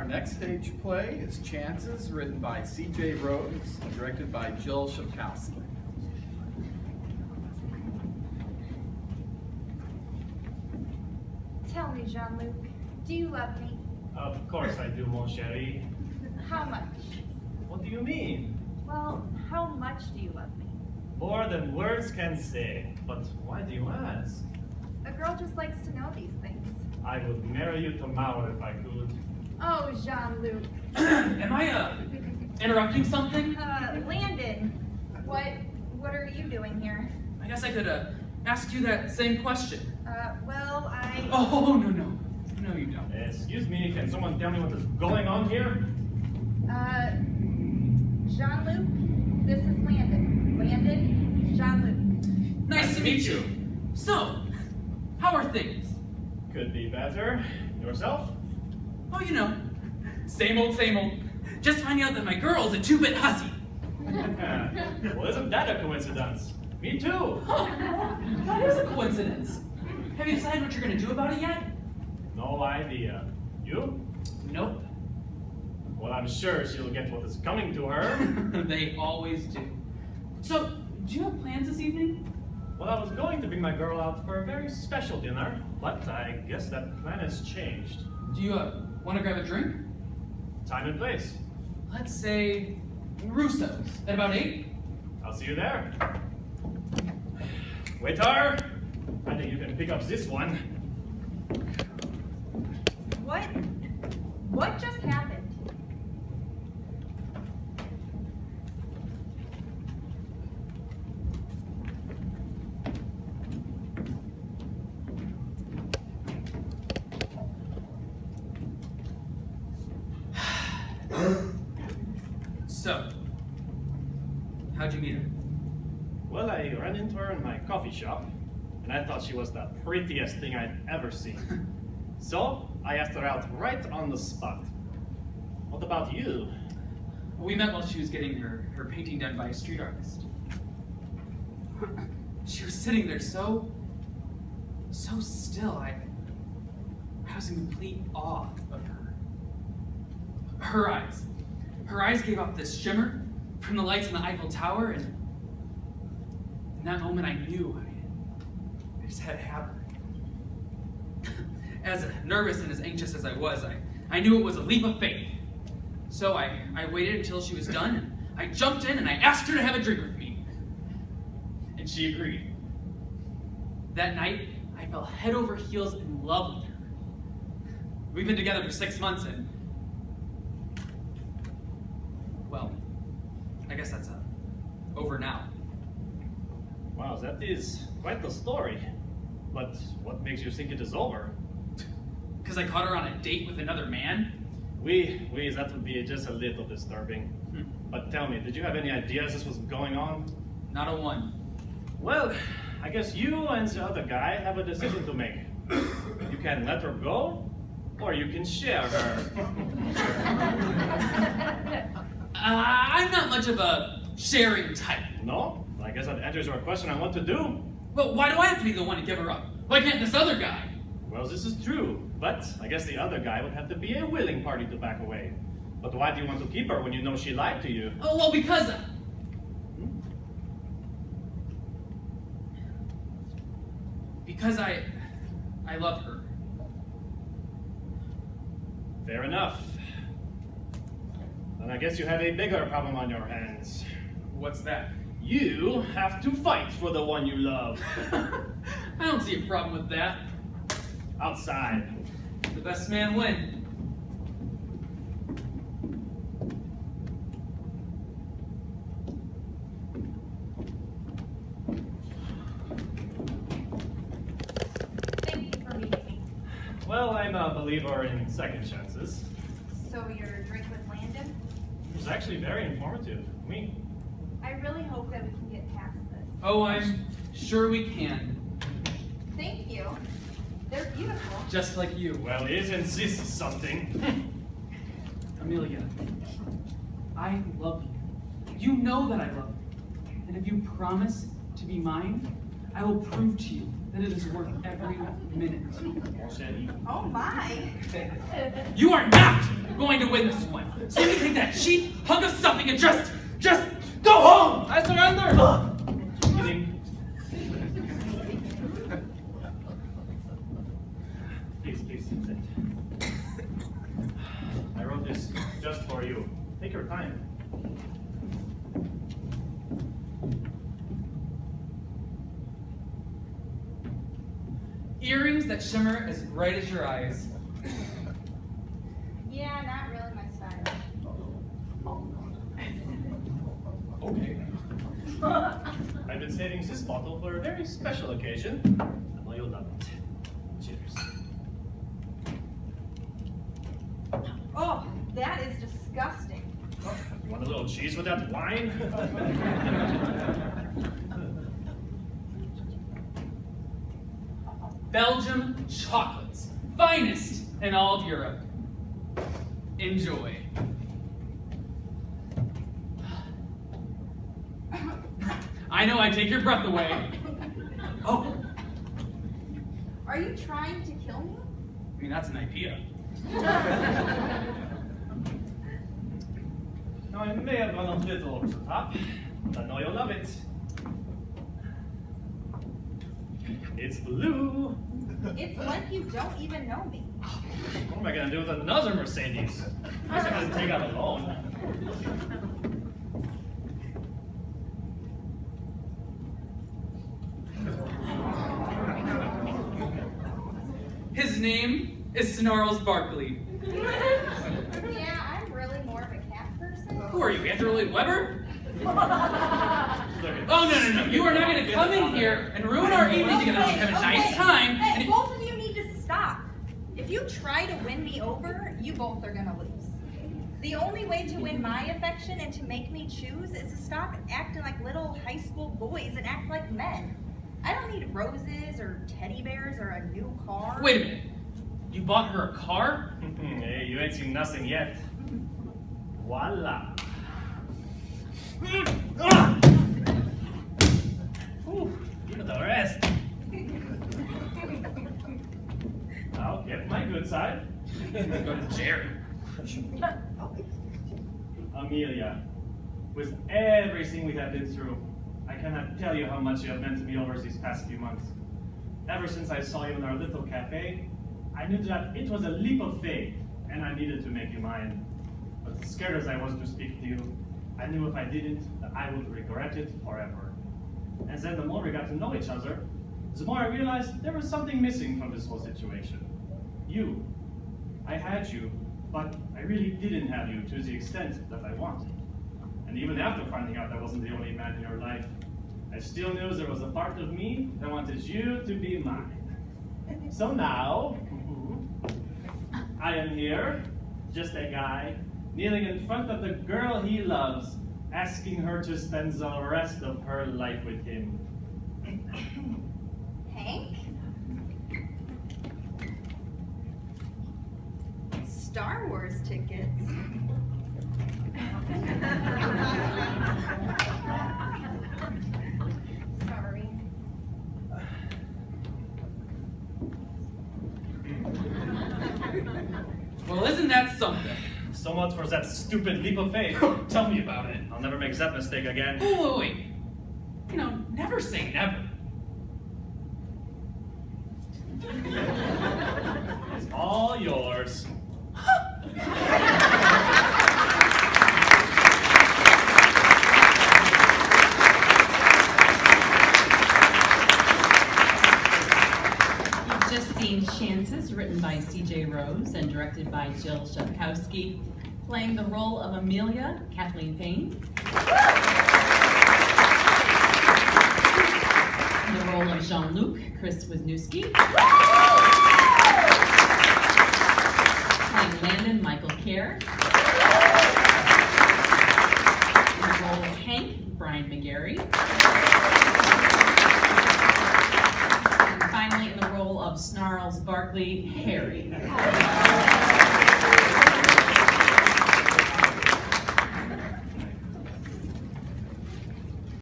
Our next stage play is Chances, written by C.J. Rhodes and directed by Jill Shapkowski. Tell me, Jean-Luc, do you love me? Of course I do, mon chéri. How much? What do you mean? Well, how much do you love me? More than words can say. But why do you ask? A girl just likes to know these things. I would marry you tomorrow if I could. Oh, Jean-Luc. Am I, interrupting something? Landon, what are you doing here? I guess I could, ask you that same question. Well, Oh, no. No, you don't. Excuse me, can someone tell me what is going on here? Jean-Luc, this is Landon. Landon, Jean-Luc. Nice to meet you. So, how are things? Could be better. Yourself? Oh, you know, same old. Just finding out that my girl's a two-bit hussy. Well, isn't that a coincidence? Me too. Oh, that is a coincidence. Have you decided what you're gonna do about it yet? No idea. You? Nope. Well, I'm sure she'll get what is coming to her. They always do. So, do you have plans this evening? Well, I was going to bring my girl out for a very special dinner, but I guess that plan has changed. Do you, want to grab a drink? Time and place. Let's say Russo's at about 8. I'll see you there. Waiter, I think you can pick up this one. What just happened? So, how'd you meet her? Well, I ran into her in my coffee shop, and I thought she was the prettiest thing I'd ever seen. So, I asked her out right on the spot. What about you? We met while she was getting her painting done by a street artist. She was sitting there so still. I was in complete awe of her. Her eyes gave off this shimmer from the lights in the Eiffel Tower, and in that moment I knew I just had to have her. As nervous and as anxious as I was, I knew it was a leap of faith. So I waited until she was done, and I jumped in and I asked her to have a drink with me. And she agreed. That night, I fell head over heels in love with her. We've been together for 6 months, and well, I guess that's over now. Wow, that is quite the story. But what makes you think it is over? Because I caught her on a date with another man? That would be just a little disturbing. But tell me, did you have any ideas this was going on? Not a one. Well, I guess you and the other guy have a decision to make. You can let her go, or you can share her. I'm not much of a sharing type. No? I guess that answers your question on what to do. But why do I have to be the one to give her up? Why can't this other guy? Well, this is true, but I guess the other guy would have to be a willing party to back away. But why do you want to keep her when you know she lied to you? Oh, well, because I love her. Fair enough. Then I guess you have a bigger problem on your hands. What's that? You have to fight for the one you love. I don't see a problem with that. Outside. The best man win. Thank you for meeting me. Well, I'm a believer in second chances. So your drink with Landon? It was actually very informative. I really hope that we can get past this. Oh, I'm sure we can. Thank you. They're beautiful. Just like you. Well, isn't this something? Amelia, I love you. You know that I love you. And if you promise to be mine, I will prove to you that it is worth every minute. Oh my. You are not going to win this one. So you take that cheap hunk of stuffing and just go home. I surrender. Kidding. Please, sit. I wrote this just for you. Take your time. Earrings that shimmer as bright as your eyes. Yeah, not really my style. Okay. I've been saving this bottle for a very special occasion. I know you'll love it. Cheers. Oh, that is disgusting. Oh, you want a little cheese with that wine? Belgium chocolates, finest in all of Europe. Enjoy. I know I take your breath away. Oh, Are you trying to kill me? I mean, that's an idea. Now, I may have gone a little over the top, but I know you'll love it. It's blue. It's like you don't even know me. What am I gonna do with another Mercedes? I'm gonna take out a loan. His name is Snarls Barkley. Yeah, I'm really more of a cat person. Who are you, Andrew Lloyd Webber? Oh, no. You are not going to come in here and ruin our evening together. We have a nice time. Hey, And both of you need to stop. If you try to win me over, you both are gonna lose. The only way to win my affection and to make me choose is to stop acting like little high school boys and act like men. I don't need roses or teddy bears or a new car. Wait a minute. You bought her a car? Hey, you ain't seen nothing yet. Voila. Ooh, give it the rest. Now, get my good side. Go to Jerry. Amelia, with everything we have been through, I cannot tell you how much you have meant to me over these past few months. Ever since I saw you in our little cafe, I knew that it was a leap of faith, and I needed to make you mine. But as scared as I was to speak to you, I knew if I didn't, that I would regret it forever. And then the more we got to know each other, the more I realized there was something missing from this whole situation. You. I had you, but I really didn't have you to the extent that I wanted. And even after finding out I wasn't the only man in your life, I still knew there was a part of me that wanted you to be mine. So now, I am here, just a guy, kneeling in front of the girl he loves, asking her to spend the rest of her life with him. Hank? Star Wars tickets. Sorry. Well, isn't that something? So much for that stupid leap of faith. Tell me about it. I'll never make that mistake again. Wait. You know, never say never. It's all yours. You've just seen Chances, written by C.J. Rose and directed by Jill Shepkowski, playing the role of Amelia, Kathleen Payne. The role of Jean-Luc, Chris Wisniewski. Playing Landon, Michael Kerr. The role of Hank, Brian McGarry. And finally, in the role of Snarls Barkley, Harry.